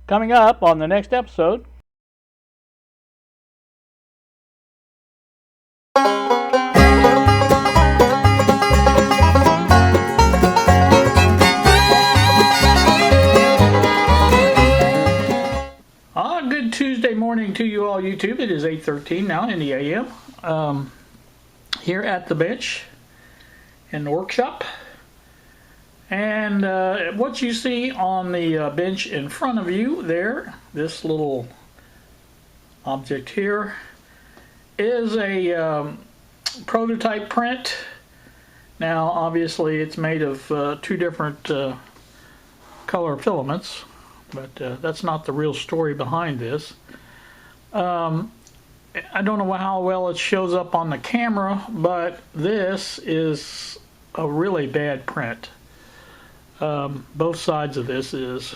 Coming up on the next episode. Good Tuesday morning to you all, YouTube. It is 8:13 now in the AM. Here at the bench in the workshop. And what you see on the bench in front of you there, this little object here, is a prototype print. Now obviously it's made of two different color filaments, but that's not the real story behind this. I don't know how well it shows up on the camera, but this is a really bad print. Both sides of this is.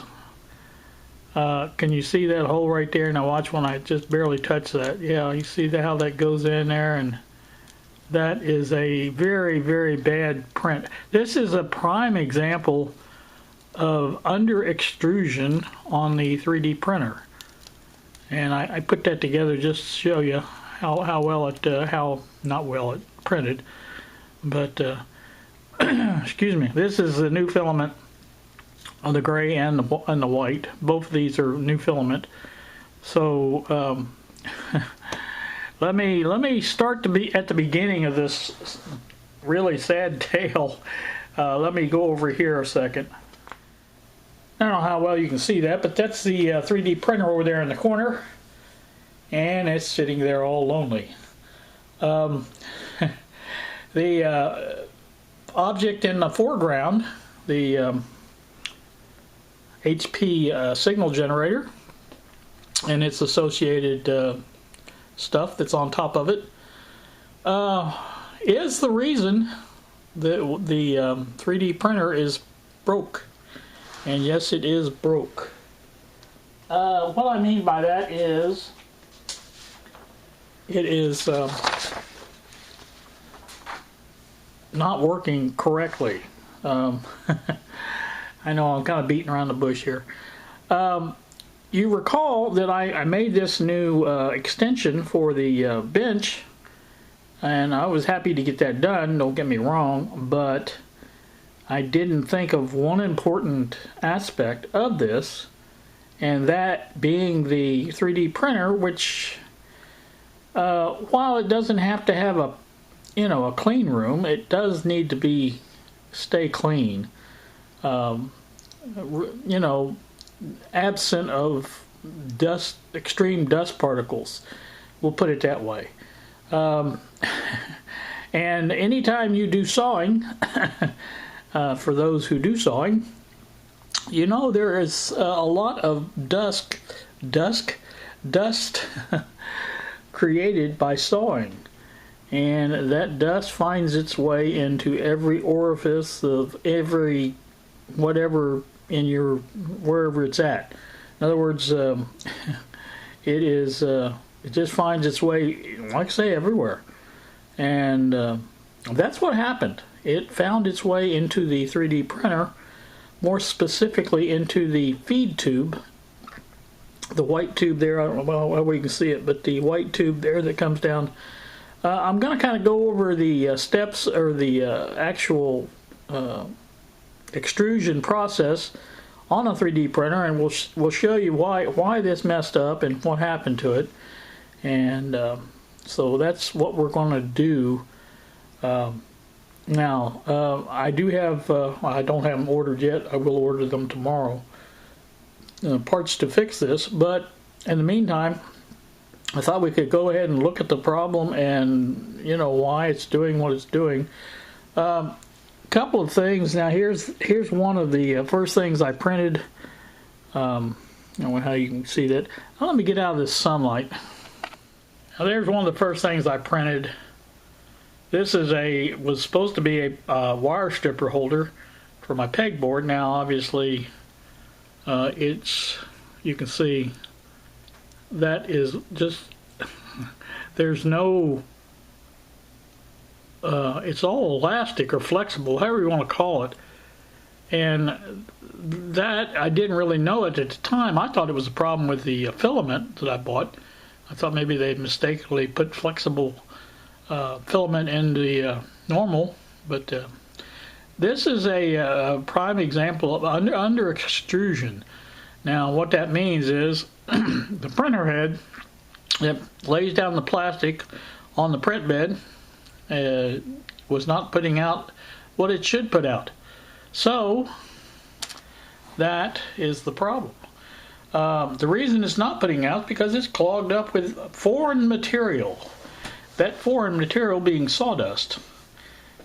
Can you see that hole right there? Now watch when I just barely touch that. Yeah, you see how that goes in there, and that is a very, very bad print. This is a prime example of under extrusion on the 3D printer. And I put that together just to show you how well it, not well it printed, but excuse me. This is the new filament of the gray and the white. Both of these are new filament. So let me start to be at the beginning of this really sad tale. Let me go over here a second. I don't know how well you can see that, but that's the 3D printer over there in the corner, and it's sitting there all lonely. The object in the foreground, the HP signal generator, and its associated stuff that's on top of it, is the reason that the 3D printer is broke. And yes, it is broke. What I mean by that is it is not working correctly. I know I'm kind of beating around the bush here. You recall that I made this new extension for the bench, and I was happy to get that done, don't get me wrong, but I didn't think of one important aspect of this, and that being the 3D printer, which while it doesn't have to have a clean room, it does need to stay clean. Absent of extreme dust particles, we'll put it that way. And anytime you do sawing, for those who do sawing, you know there is a lot of dust created by sawing, and that dust finds its way into every orifice of every whatever in your wherever it's at. In other words, it just finds its way, like I say, everywhere, and that's what happened. It found its way into the 3D printer, more specifically into the feed tube, the white tube there. I don't know whether you can see it, but the white tube there that comes down. I'm going to kind of go over the steps or the actual extrusion process on a 3D printer, and we'll show you why this messed up and what happened to it. And so that's what we're going to do. Now, I do have, I don't have them ordered yet. I will order them tomorrow. Parts to fix this, but in the meantime, I thought we could go ahead and look at the problem and, why it's doing what it's doing. Couple of things. Now, here's one of the first things I printed. I don't know how you can see that. Now, let me get out of this sunlight. Now, there's one of the first things I printed. This was supposed to be a wire stripper holder for my pegboard. Now, obviously, you can see that is just, there's no, it's all elastic or flexible, however you want to call it. And that, I didn't really know it at the time. I thought it was a problem with the filament that I bought. I thought maybe they'd mistakenly put flexible filament in the normal, but this is a prime example of under extrusion. Now what that means is the printer head that lays down the plastic on the print bed was not putting out what it should put out. So that is the problem. The reason it's not putting out is because it's clogged up with foreign material. That foreign material being sawdust.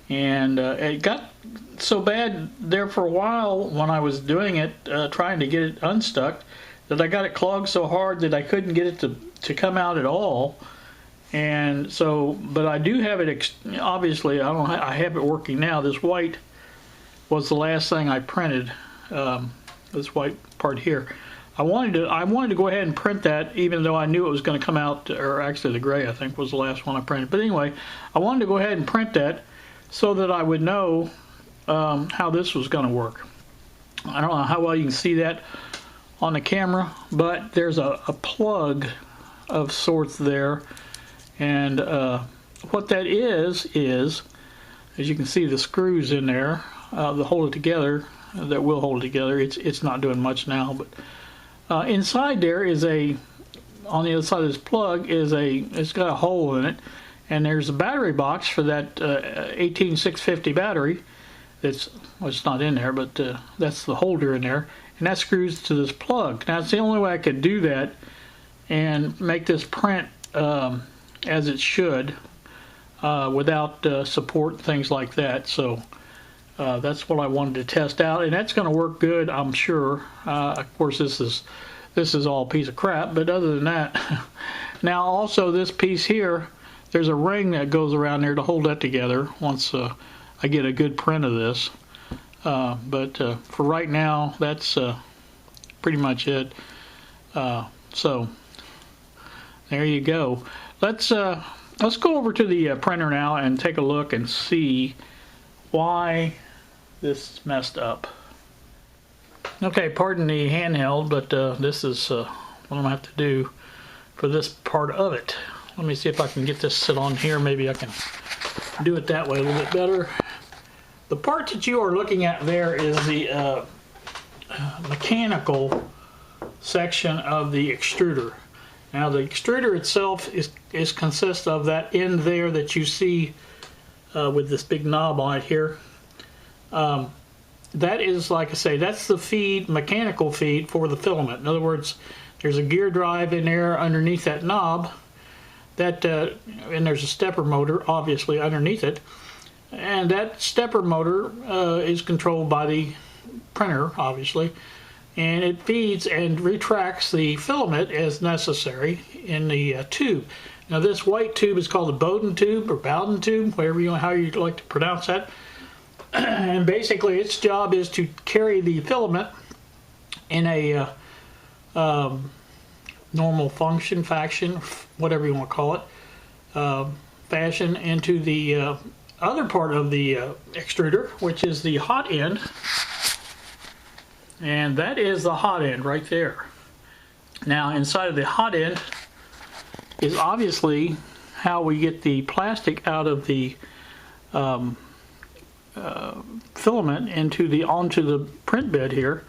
And it got so bad there for a while when I was doing it, trying to get it unstuck, that I got it clogged so hard that I couldn't get it to come out at all. And so, but I do have it, obviously I have it working now. This white was the last thing I printed, this white part here. I wanted to go ahead and print that, even though I knew it was going to come out, or actually the gray I think was the last one I printed. But anyway, I wanted to go ahead and print that so that I would know how this was going to work. I don't know how well you can see that on the camera, but there's a plug of sorts there, and what that is, as you can see, the screws in there that hold it together, that will hold it together. It's not doing much now, but inside there is on the other side of this plug it's got a hole in it, and there's a battery box for that 18650 battery. It's not in there, but that's the holder in there, and that screws to this plug. Now it's the only way I could do that and make this print as it should without support, things like that. So that's what I wanted to test out, and that's going to work good, I'm sure. Of course, this is all a piece of crap, but other than that, now also this piece here, there's a ring that goes around there to hold that together once I get a good print of this. But for right now, that's pretty much it. So there you go. Let's go over to the printer now and take a look and see why this is messed up. Okay, pardon the handheld, but this is what I'm gonna have to do for this part of it. Let me see if I can get this sit on here. Maybe I can do it that way a little bit better. The part that you are looking at there is the mechanical section of the extruder. Now the extruder itself consists of that end there that you see with this big knob on it here. That is, like I say, that's the feed, mechanical feed for the filament. In other words, there's a gear drive in there underneath that knob, and there's a stepper motor obviously underneath it, and that stepper motor is controlled by the printer obviously, and it feeds and retracts the filament as necessary in the tube. Now this white tube is called the Bowden Tube or Bowden Tube, how you like to pronounce that. And basically its job is to carry the filament in a normal faction, whatever you want to call it, fashion into the other part of the extruder, which is the hot end. And that is the hot end right there. Now inside of the hot end is obviously how we get the plastic out of the filament onto the print bed here,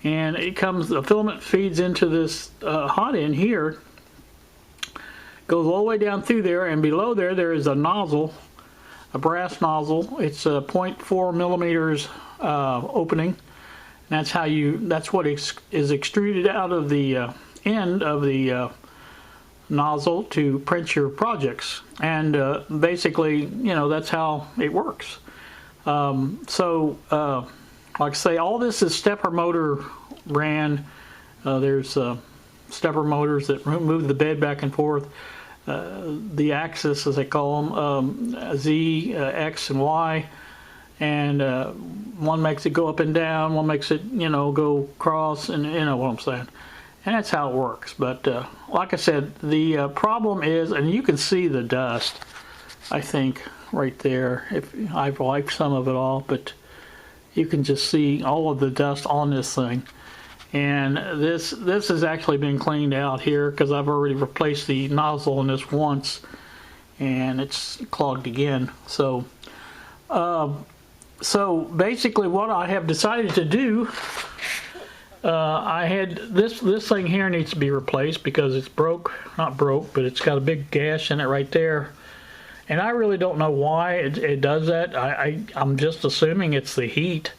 and the filament feeds into this hot end here, goes all the way down through there, and below there is a nozzle, a brass nozzle. It's a 0.4 millimeters opening. That's what is extruded out of the end of the nozzle to print your projects, and basically, that's how it works. Like I say, all this is stepper motor ran. There's stepper motors that move the bed back and forth. The axis, as they call them, Z, X, and Y. And one makes it go up and down, one makes it, go across, and you know what I'm saying. And that's how it works. But like I said, the problem is, and you can see the dust, I think, right there. If I've wiped some of it off, but you can just see all of the dust on this thing. And this has actually been cleaned out here because I've already replaced the nozzle on this once, and it's clogged again. So basically what I have decided to do, I had this thing here needs to be replaced because it's not broke, but it's got a big gash in it right there. And I really don't know why it does that. I'm just assuming it's the heat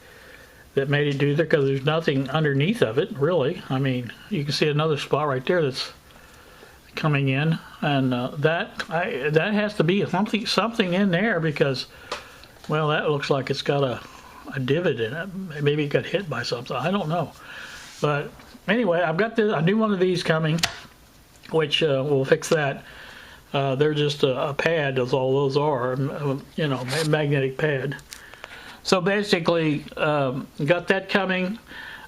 that made it do that, because there's nothing underneath of it, really. I mean, you can see another spot right there that's coming in, and that has to be something in there, because, well, that looks like it's got a divot in it. Maybe it got hit by something. I don't know. But anyway, I've got a new one of these coming, which will fix that. They're just a pad, as all those are, you know, magnetic pad. So basically, got that coming.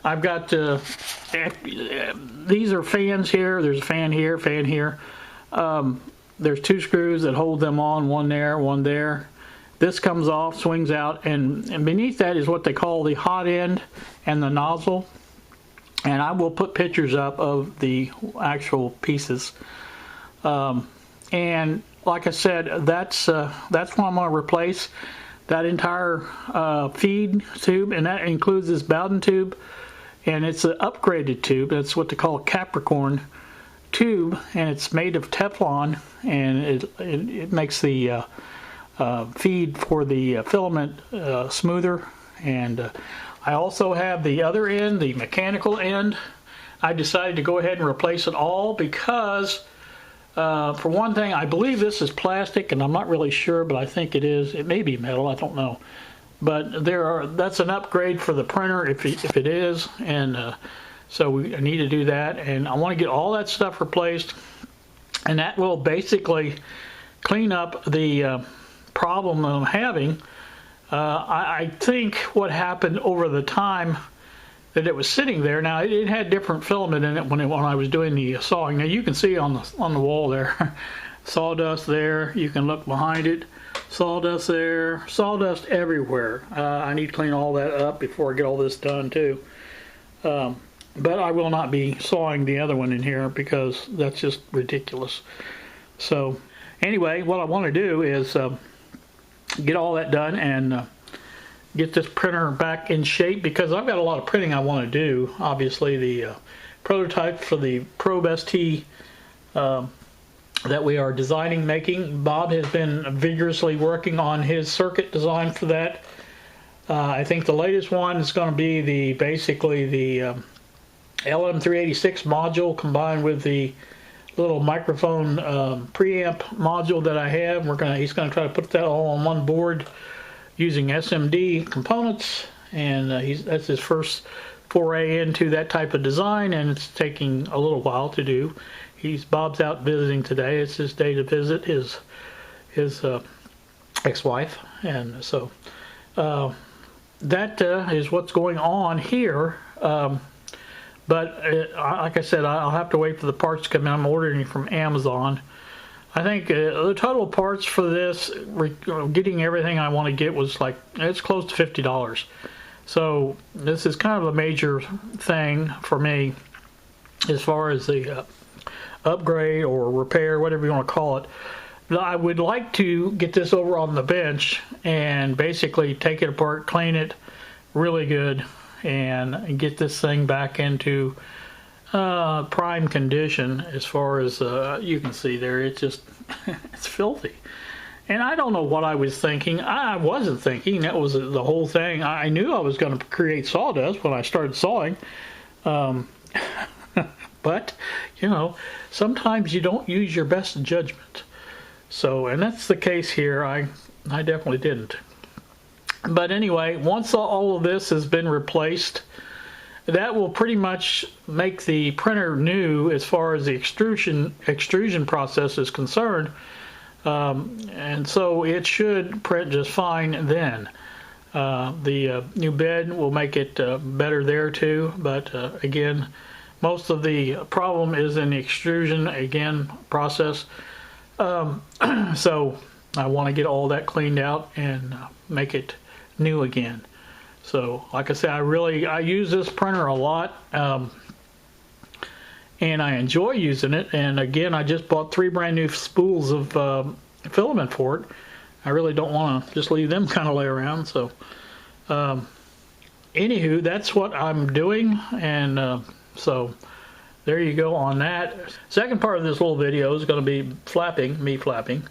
I've got these are fans here. There's a fan here, fan here. There's 2 screws that hold them on, one there, one there. This comes off, swings out, and beneath that is what they call the hot end and the nozzle. And I will put pictures up of the actual pieces. And like I said, that's what I'm going to replace. That entire feed tube, and that includes this Bowden tube, and it's an upgraded tube. That's what they call a Capricorn tube, and it's made of Teflon, and it makes the feed for the filament smoother. And I also have the other end, the mechanical end. I decided to go ahead and replace it all because, for one thing, I believe this is plastic, and I'm not really sure, but I think it is. It may be metal, I don't know. But that's an upgrade for the printer if it is, and so I need to do that, and I want to get all that stuff replaced, and that will basically clean up the problem that I'm having. I think what happened over the time that it was sitting there. Now it had different filament in it when I was doing the sawing. Now you can see on the wall there, sawdust there. You can look behind it, sawdust there, sawdust everywhere. I need to clean all that up before I get all this done too. But I will not be sawing the other one in here because that's just ridiculous. So anyway, what I want to do is get all that done and get this printer back in shape, because I've got a lot of printing I want to do. Obviously the prototype for the Probe ST that we are designing, making. Bob has been vigorously working on his circuit design for that. I think the latest one is going to be basically the LM386 module combined with the little microphone preamp module that I have. He's going to try to put that all on one board using SMD components, and that's his first foray into that type of design, and it's taking a little while to do. Bob's out visiting today. It's his day to visit his ex-wife, and so that is what's going on here. But like I said, I'll have to wait for the parts to come in. I'm ordering from Amazon. I think the total parts for this, getting everything I want to get, was like, it's close to $50. So this is kind of a major thing for me as far as the upgrade or repair, whatever you want to call it. I would like to get this over on the bench and basically take it apart, clean it really good, and get this thing back into prime condition. As far as you can see there, it's just it's filthy, and I don't know what I was thinking. I wasn't thinking. That was the whole thing. I knew I was going to create sawdust when I started sawing, but you know, sometimes you don't use your best judgment. So, and that's the case here. I definitely didn't. But anyway, once all of this has been replaced, that will pretty much make the printer new as far as the extrusion process is concerned, and so it should print just fine then. The new bed will make it better there too, but again, most of the problem is in the extrusion process. So I want to get all that cleaned out and make it new again. So, like I said, I use this printer a lot, and I enjoy using it. And again, I just bought 3 brand new spools of filament for it. I really don't want to just leave them kind of lay around. So, anywho, that's what I'm doing, and so there you go on that. Second part of this little video is going to be me flapping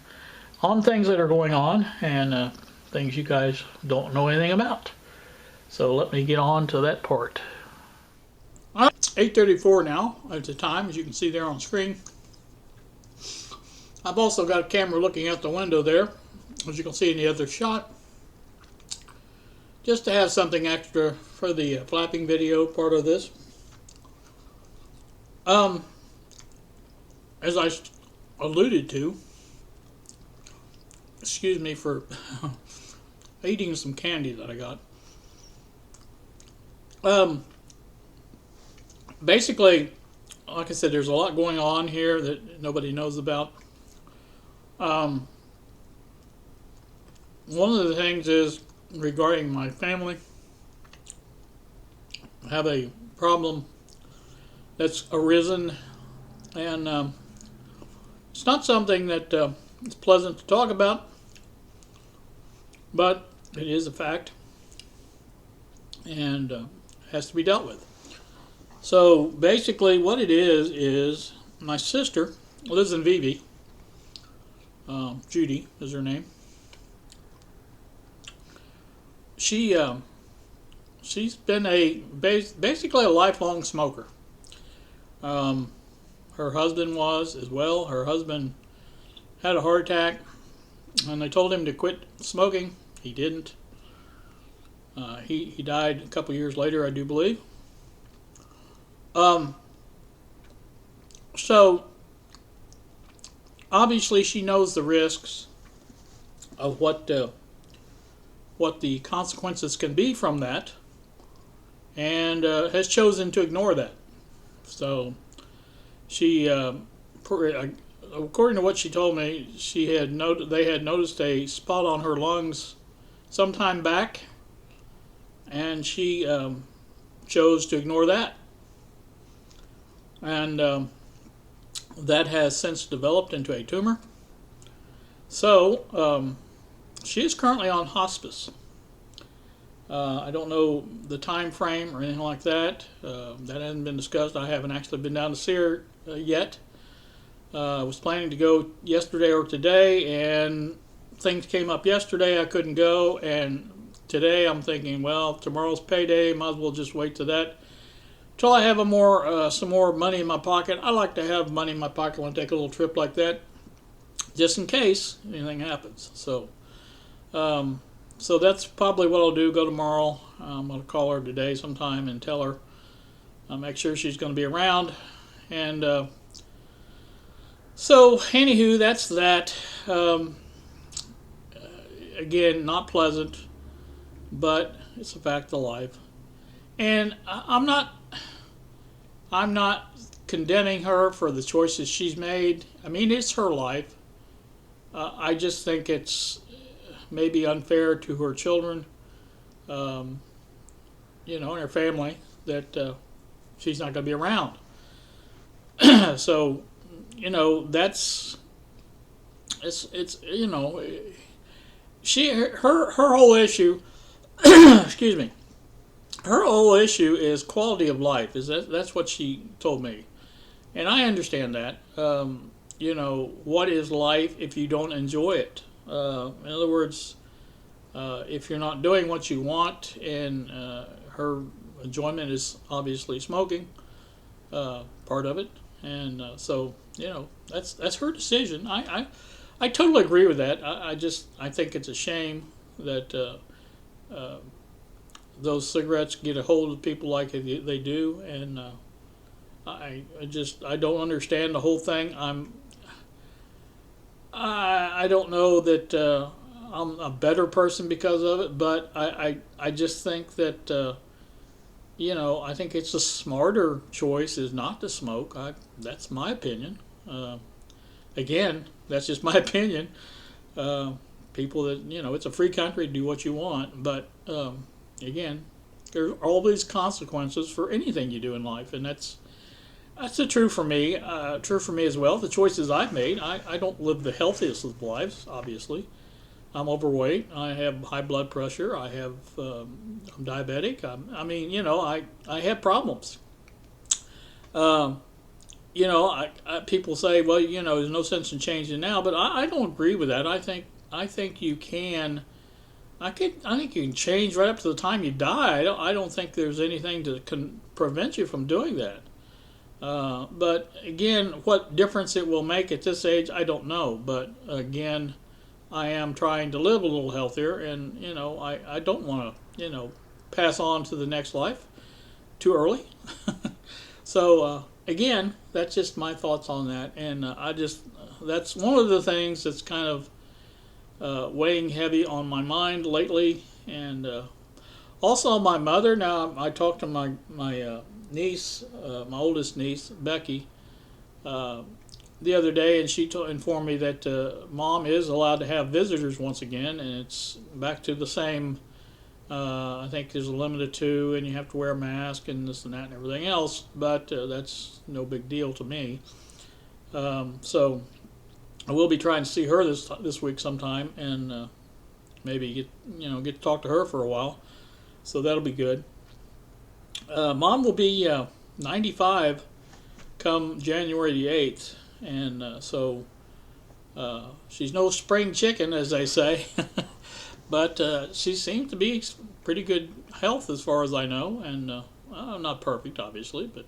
on things that are going on and things you guys don't know anything about. So let me get on to that part. 8:34 now at the time, as you can see there on screen. I've also got a camera looking out the window there, as you can see in the other shot, just to have something extra for the flapping video part of this. As I alluded to, excuse me for eating some candy that I got. Basically, like I said, there's a lot going on here that nobody knows about. One of the things is regarding my family. I have a problem that's arisen, and it's not something that is pleasant to talk about, but it is a fact, and has to be dealt with. So basically what it is my sister lives in Vivi. Judy is her name. She's been basically a lifelong smoker. Her husband was as well. Her husband had a heart attack, and they told him to quit smoking. He didn't. He died a couple years later, I do believe. So obviously she knows the risks of what the consequences can be from that, and has chosen to ignore that. So she, according to what she told me, they had noticed a spot on her lungs some time back, and she chose to ignore that. And that has since developed into a tumor. So she is currently on hospice. I don't know the time frame or anything like that. That hasn't been discussed. I haven't actually been down to see her yet. I was planning to go yesterday or today, and things came up yesterday. I couldn't go, and today I'm thinking, well, tomorrow's payday. Might as well just wait till that. Until I have some more money in my pocket. I like to have money in my pocket when I take a little trip like that, just in case anything happens. So that's probably what I'll do. Go tomorrow. I'm going to call her today sometime and tell her. Make sure she's going to be around. And so, anywho, that's that. Again, not pleasant, but it's a fact of life. And I'm not condemning her for the choices she's made. I mean, it's her life. I just think it's maybe unfair to her children, and her family, that she's not going to be around. So, that's her whole issue. Excuse me. Her whole issue is quality of life. That's what she told me, and I understand that. What is life if you don't enjoy it? In other words, if you're not doing what you want, and her enjoyment is obviously smoking, part of it, and so that's her decision. I totally agree with that. I think it's a shame that those cigarettes get a hold of people like they do, and I don't understand the whole thing. I don't know that I'm a better person because of it, but I just think that I think it's a smarter choice is not to smoke. That's my opinion. Again, that's just my opinion. People that it's a free country, do what you want, but again, there's always consequences for anything you do in life, and that's true for me. True for me as well. The choices I've made, I don't live the healthiest of lives. Obviously, I'm overweight. I have high blood pressure. I'm diabetic. I mean, I have problems. Um, People say, well, there's no sense in changing now, but I don't agree with that. I think you can. I think you can change right up to the time you die. I don't think there's anything to prevent you from doing that. But again, what difference it will make at this age, I don't know. But again, I am trying to live a little healthier, and I don't want to pass on to the next life too early. So again, that's just my thoughts on that, and that's one of the things that's kind of weighing heavy on my mind lately, and also my mother. Now I talked to my niece, my oldest niece Becky, uh, the other day, and she informed me that Mom is allowed to have visitors once again, and it's back to the same. I think there's a limit of 2, and you have to wear a mask and this and that and everything else, but that's no big deal to me. So I will be trying to see her this week sometime, and maybe get to talk to her for a while. So that'll be good. Mom will be 95 come January the 8th, and so she's no spring chicken, as they say. But she seems to be pretty good health as far as I know, and not perfect, obviously, but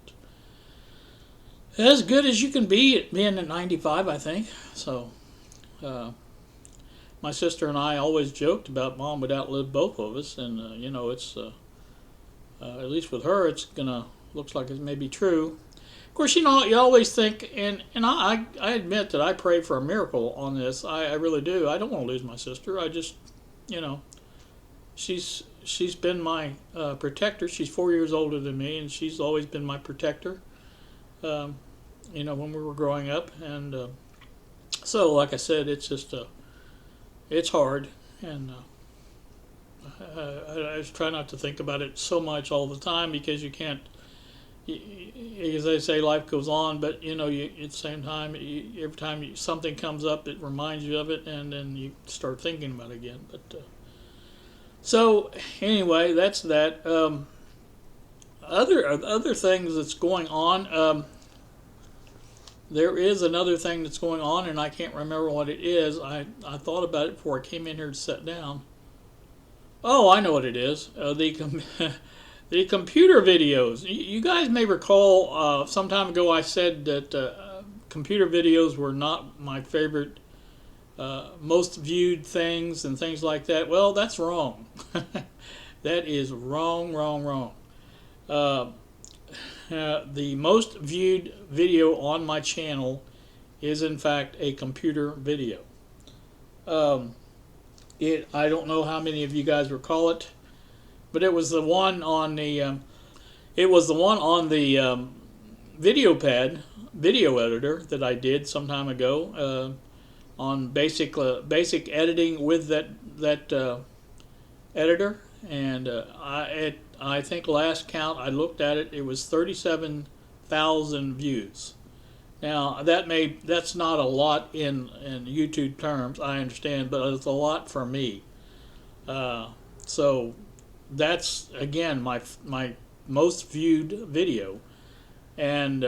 as good as you can be at being at 95, I think. So my sister and I always joked about Mom would outlive both of us, and it's at least with her, looks like it may be true. Of course, you always think, and I admit that I pray for a miracle on this. I really do. I don't want to lose my sister. I just, she's been my protector. She's 4 years older than me, and she's always been my protector. When we were growing up, and so like I said, it's just it's hard, and I just try not to think about it so much all the time, because you can't. As they say, life goes on, but at the same time, every time something comes up, it reminds you of it, and then you start thinking about it again. But so anyway, that's that. Other things that's going on. There is another thing that's going on, and I can't remember what it is. I thought about it before I came in here to sit down. Oh, I know what it is. The computer videos. You guys may recall some time ago I said that computer videos were not my favorite, most viewed things and things like that. Well, that's wrong. That is wrong, wrong, wrong. The most viewed video on my channel is in fact a computer video. I don't know how many of you guys recall it, but it was the one on the video pad video editor that I did some time ago on basic editing with that editor, and I think last count I looked at it, it was 37,000 views. Now that's not a lot in YouTube terms, I understand, but it's a lot for me. So that's again my most viewed video, and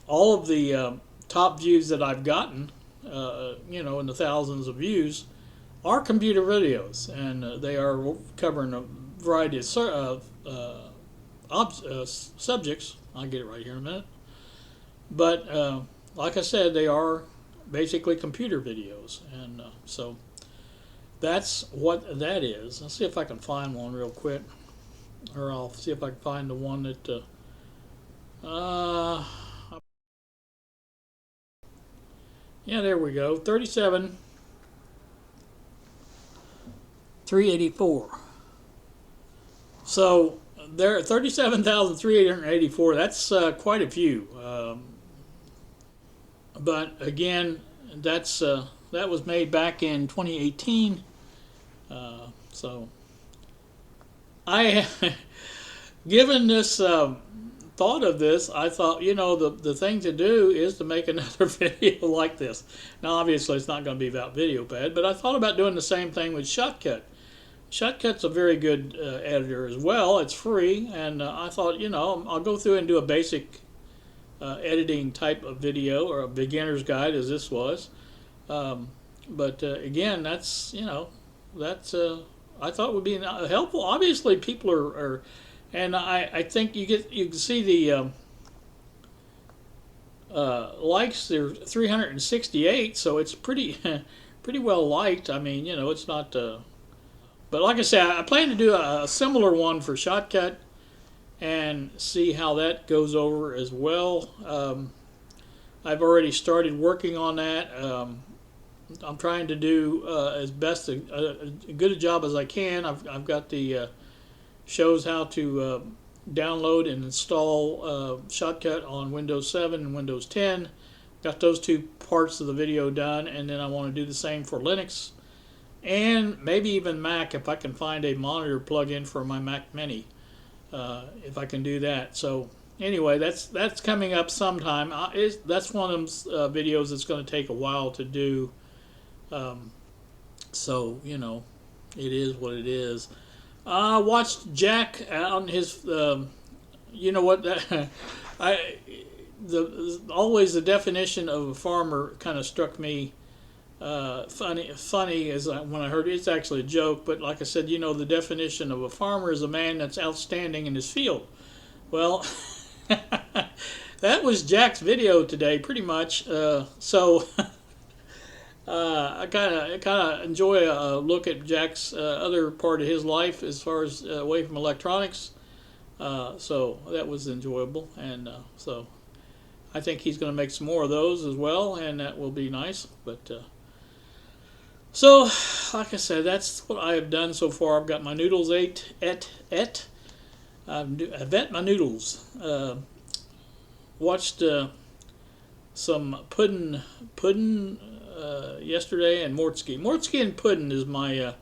all of the top views that I've gotten, in the thousands of views, are computer videos, and they are covering a variety of subjects. I'll get it right here in a minute. But like I said, they are basically computer videos, and so that's what that is. Let's see if I can find one real quick, or I'll see if I can find the one that. Yeah, there we go. 37,384. So there, 37,384. That's quite a few. But again, that was made back in 2018. So I given this thought of this, I thought, the thing to do is to make another video like this. Now, obviously, it's not going to be about VideoPad, but I thought about doing the same thing with Shotcut. Shotcut's a very good editor as well. It's free, and I thought, I'll go through and do a basic editing type of video, or a beginner's guide, as this was. But again, that's, I thought would be helpful. Obviously, people are and I think you can see the likes. They're 368, so it's pretty pretty well liked. I mean, it's not. But like I said, I plan to do a similar one for Shotcut and see how that goes over as well. I've already started working on that. I'm trying to do as best a good a job as I can. I've got the shows how to download and install Shotcut on Windows 7 and Windows 10. Got those two parts of the video done, and then I want to do the same for Linux and maybe even Mac if I can find a monitor plug-in for my Mac Mini, if I can do that. So anyway, that's coming up sometime. That's one of them videos that's going to take a while to do. So it is what it is. I watched Jack on his. You know what? Always the definition of a farmer kind of struck me funny as when I heard it. It's actually a joke, but like I said, the definition of a farmer is a man that's outstanding in his field. Well, that was Jack's video today, pretty much. So. I kind of enjoy a look at Jack's other part of his life as far as away from electronics. So that was enjoyable, and so I think he's going to make some more of those as well, and that will be nice. But so, like I said, that's what I have done so far. I've got my noodles I've ate my noodles. Watched some puddin yesterday, and Mortsky and Puddin is my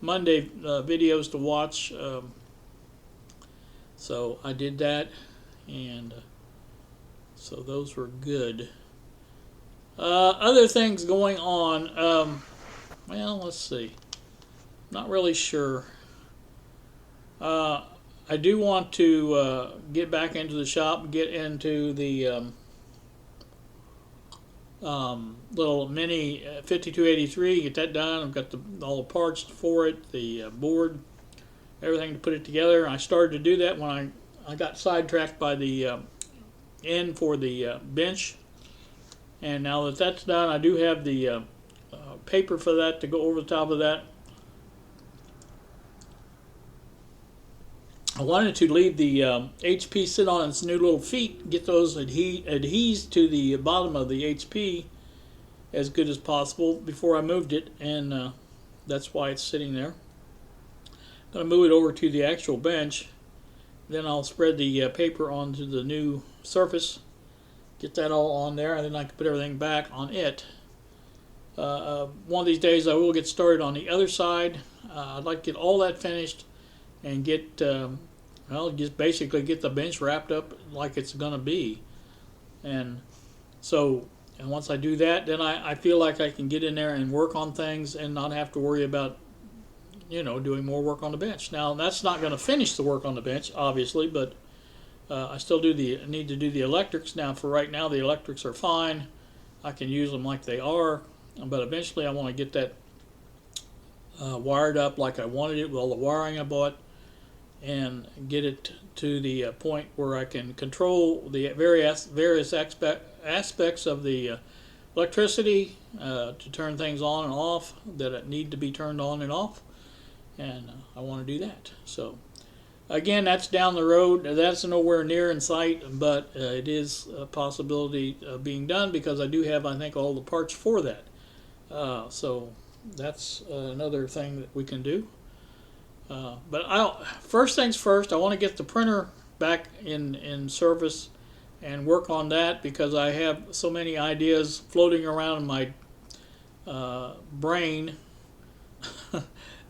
Monday videos to watch. So I did that, and so those were good. Other things going on. Well, let's see. Not really sure. I do want to get back into the shop, get into the little mini 5283, get that done. I've got all the parts for it, the board, everything to put it together. I started to do that when I got sidetracked by the end for the bench. And now that that's done, I do have the paper for that to go over the top of that. I wanted to leave the HP sit on its new little feet, get those adhesed to the bottom of the HP as good as possible before I moved it, and that's why it's sitting there. I'm going to move it over to the actual bench, then I'll spread the paper onto the new surface, get that all on there, and then I can put everything back on it. One of these days I will get started on the other side. I'd like to get all that finished and get, just basically get the bench wrapped up like it's going to be. And so, and once I do that, then I feel like I can get in there and work on things and not have to worry about, doing more work on the bench. Now, that's not going to finish the work on the bench, obviously, but I still need to do the electrics. Now, for right now, the electrics are fine. I can use them like they are, but eventually I want to get that wired up like I wanted it with all the wiring I bought, and get it to the point where I can control the various aspects of the electricity to turn things on and off that need to be turned on and off, and I want to do that. So again, that's down the road. That's nowhere near in sight, but it is a possibility of being done because I do have, I think, all the parts for that. So that's another thing that we can do. But first things first, I want to get the printer back in service and work on that because I have so many ideas floating around in my brain.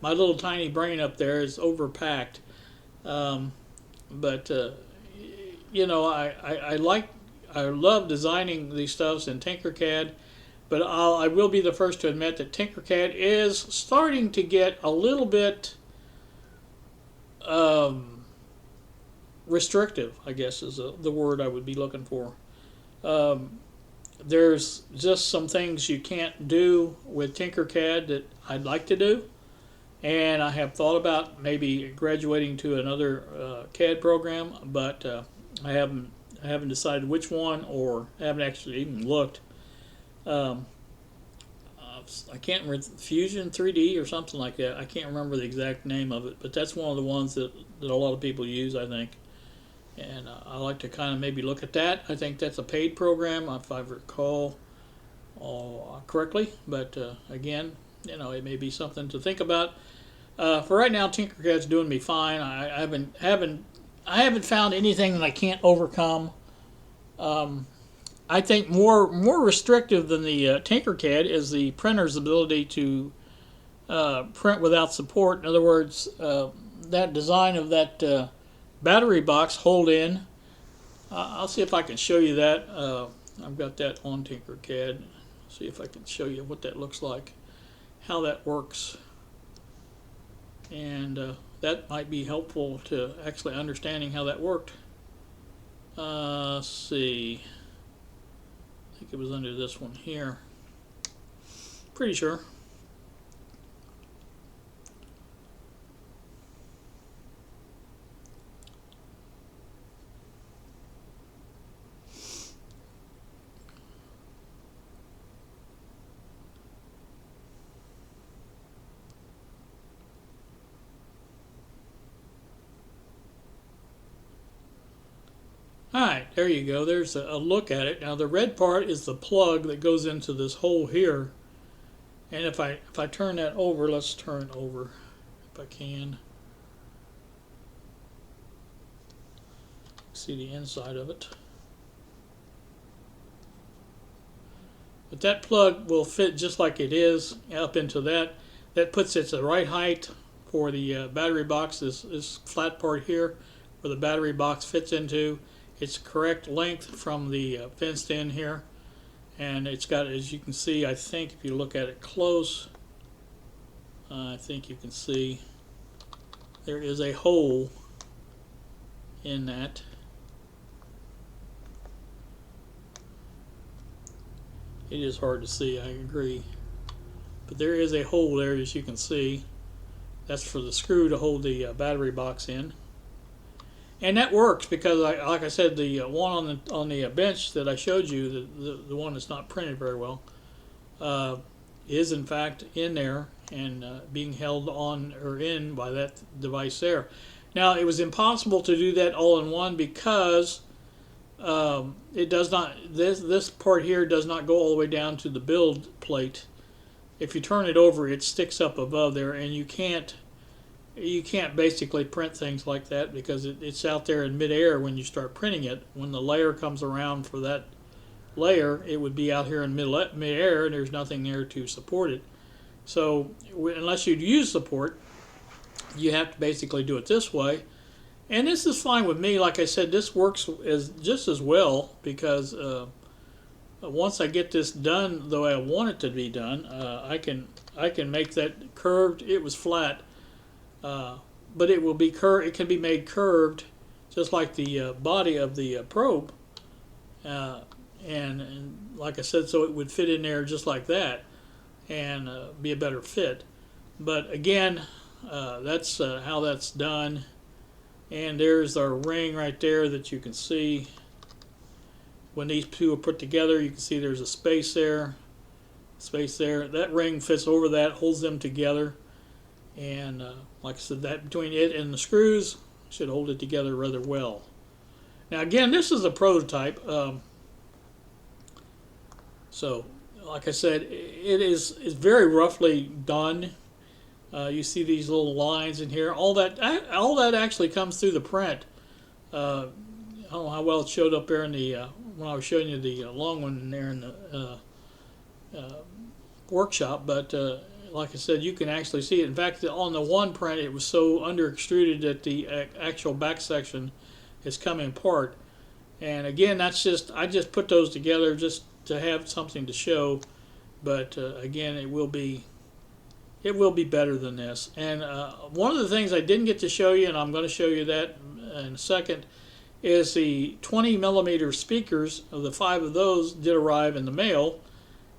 My little tiny brain up there is overpacked, But you know, I love designing these stuffs in Tinkercad, but I will be the first to admit that Tinkercad is starting to get a little bit restrictive, I guess is the word I would be looking for. There's just some things you can't do with Tinkercad that I'd like to do, and I have thought about maybe graduating to another CAD program, but I haven't decided which one, or haven't actually even looked. I can't remember, Fusion 3D or something like that. I can't remember the exact name of it, but that's one of the ones that a lot of people use, I think. And I like to kind of maybe look at that. I think that's a paid program, if I recall correctly. But again, you know, it may be something to think about. For right now, Tinkercad's doing me fine. I haven't found anything that I can't overcome. I think more restrictive than the Tinkercad is the printer's ability to print without support. In other words, that design of that battery box hold in. I'll see if I can show you that. I've got that on Tinkercad. See if I can show you what that looks like, how that works, and that might be helpful to actually understanding how that worked. Let's see. I think it was under this one here. Pretty sure. Alright, there you go. There's a look at it. Now the red part is the plug that goes into this hole here. And if I turn that over, let's turn it over if I can. See the inside of it. But that plug will fit just like it is up into that. That puts it at the right height for the battery box, this flat part here where the battery box fits into. It's correct length from the fenced in here, and it's got, as you can see, I think if you look at it close, I think you can see there is a hole in that. It is hard to see, I agree, but there is a hole there, as you can see. That's for the screw to hold the battery box in. And that works because, like I said, the one on the bench that I showed you, the one that's not printed very well, is in fact in there and being held on or in by that device there. Now, it was impossible to do that all in one because it does not. This part here does not go all the way down to the build plate. If you turn it over, it sticks up above there, and you can't basically print things like that because it's out there in midair when you start printing it. When the layer comes around for that layer, it would be out here in midair, and there's nothing there to support it. So unless you'd use support, you have to basically do it this way. And this is fine with me. Like I said, this works just as well because once I get this done the way I want it to be done, I can make that curved. It was flat. But it will be curved. It can be made curved, just like the body of the probe, and like I said, so it would fit in there just like that, and be a better fit. But again, that's how that's done. And there's our ring right there that you can see. When these two are put together, you can see there's a space there. That ring fits over that, holds them together. And like I said, that between it and the screws should hold it together rather well. Now again, this is a prototype. So like I said, it's very roughly done. You see these little lines in here. All that actually comes through the print. I don't know how well it showed up there in the when I was showing you the long one in there in the workshop, but like I said, you can actually see it. In fact, on the one print, it was so under extruded that the actual back section is coming apart. And again, I just put those together just to have something to show. But again, it will be better than this. And one of the things I didn't get to show you, and I'm going to show you that in a second, is the 20 millimeter speakers. The 5 of those did arrive in the mail,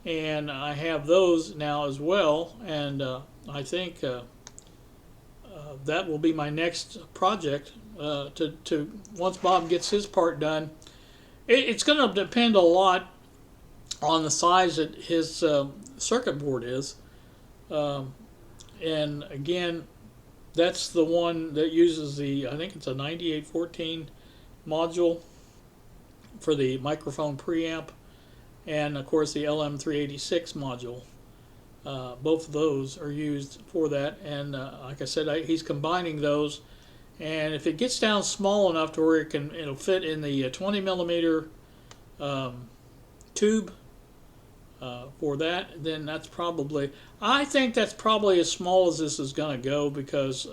and I have those now as well. And I think that will be my next project. To once Bob gets his part done, it's going to depend a lot on the size that his circuit board is. And again, that's the one that uses the, I think it's a 9814 module for the microphone preamp, and of course the LM386 module. Both of those are used for that, and like I said, he's combining those. And if it gets down small enough to where it'll fit in the 20 millimeter tube for that, then that's probably, I think that's probably as small as this is going to go, because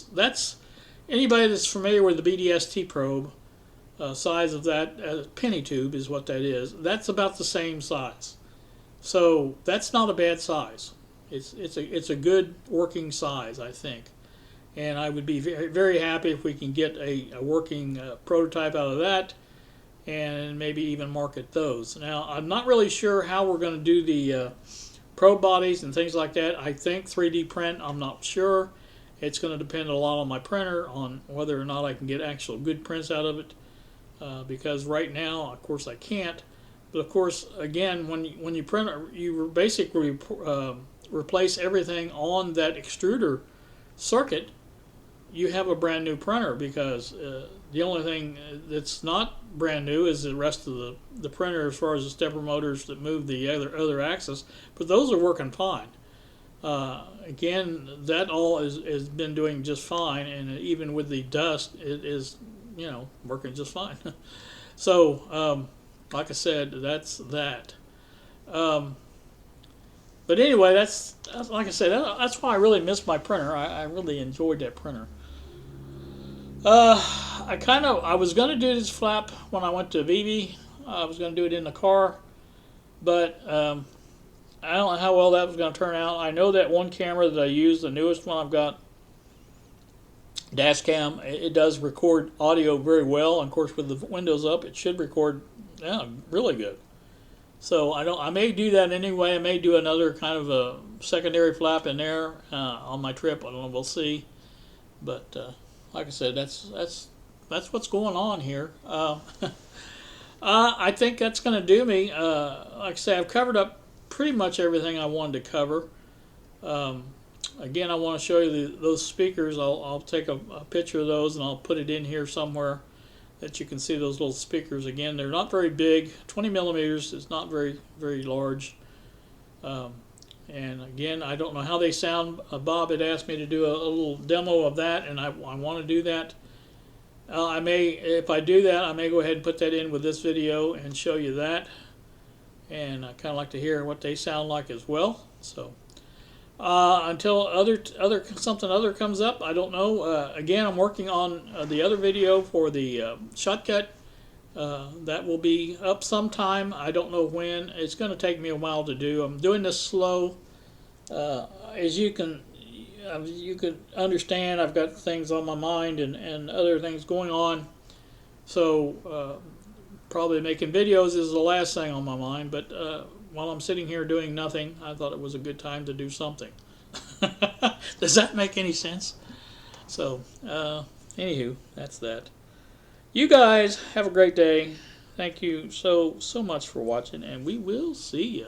that's anybody that's familiar with the BDST probe, size of that penny tube is what that is. That's about the same size, so that's not a bad size. It's a good working size, I think. And I would be very, very happy if we can get a working prototype out of that, and maybe even market those. Now, I'm not really sure how we're going to do the probe bodies and things like that. I think 3D print, I'm not sure. It's going to depend a lot on my printer, on whether or not I can get actual good prints out of it, because right now, of course, I can't. But of course, again, when you print, you basically replace everything on that extruder circuit. You have a brand new printer, because the only thing that's not brand new is the rest of the printer, as far as the stepper motors that move the other axis, but those are working fine. Again, that all has been doing just fine, and even with the dust, it is, you know, working just fine. So like I said, that's that. But anyway, that's like I said, that's why I really miss my printer. I really enjoyed that printer. I was going to do this flap when I went to Vivi. I was going to do it in the car, but I don't know how well that was going to turn out. I know that one camera that I use, the newest one I've got, dash cam, it does record audio very well. And of course, with the windows up, it should record really good. So I may do that anyway. I may do another kind of a secondary flap in there on my trip. I don't know. We'll see. But like I said, that's what's going on here. I think that's going to do me. Like I say, I've covered up pretty much everything I wanted to cover. Again, I want to show you those speakers. I'll take a picture of those and I'll put it in here somewhere that you can see those little speakers. Again, they're not very big. 20 millimeters is not very, very large. And again, I don't know how they sound. Bob had asked me to do a little demo of that, and I want to do that. If I do that, I may go ahead and put that in with this video and show you that. And I kind of like to hear what they sound like as well. So until something other comes up, I don't know. Again, I'm working on the other video for the shotcut. That will be up sometime. I don't know when. It's going to take me a while to do. I'm doing this slow. As you can understand, I've got things on my mind and other things going on. So probably making videos is the last thing on my mind. But while I'm sitting here doing nothing, I thought it was a good time to do something. Does that make any sense? So anywho, that's that. You guys have a great day. Thank you so much for watching, and we will see you.